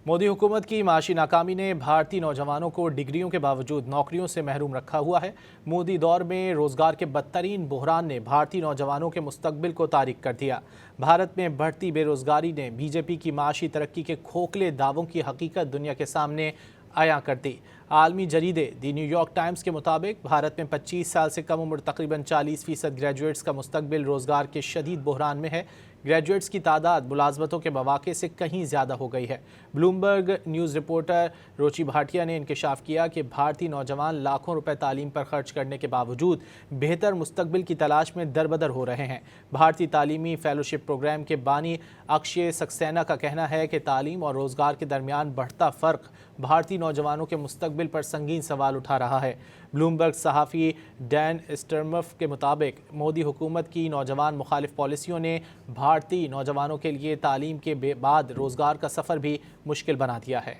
मोदी हुकूमत की माशी नाकामी ने भारतीय नौजवानों को डिग्रियों के बावजूद नौकरियों से महरूम रखा हुआ है। मोदी दौर में रोजगार के बदतरीन बहरान ने भारतीय नौजवानों के मुस्तकबिल को तारीक कर दिया। भारत में बढ़ती बेरोजगारी ने बीजेपी की माशी तरक्की के खोखले दावों की हकीकत दुनिया के सामने आया कर दी। आलमी जरीदे दी न्यूयॉर्क टाइम्स के मुताबिक भारत में 25 साल से कम उम्र तकरीबन 40% ग्रेजुएट्स का मुस्तकबिल रोजगार के शदीद बहरान में है। ग्रेजुएट्स की तादाद मुलाजमतों के मौके से कहीं ज़्यादा हो गई है। ब्लूमबर्ग न्यूज़ रिपोर्टर रोची भाटिया ने इंकशाफ किया कि भारतीय नौजवान लाखों रुपए तालीम पर खर्च करने के बावजूद बेहतर मुस्तकबिल की तलाश में दरबदर हो रहे हैं। भारतीय तालीमी फेलोशिप प्रोग्राम के बानी अक्षय सक्सेना का कहना है कि तालीम और रोज़गार के दरमियान बढ़ता फ़र्क भारतीय नौजवानों के मुस्तकबिल पर संगीन सवाल उठा रहा है। ब्लूमबर्ग सहाफ़ी डैन स्टर्मफ के मुताबिक मोदी हुकूमत की नौजवान मुखालिफ पॉलिसियों ने भारतीय नौजवानों के लिए तालीम के बाद रोज़गार का सफ़र भी मुश्किल बना दिया है।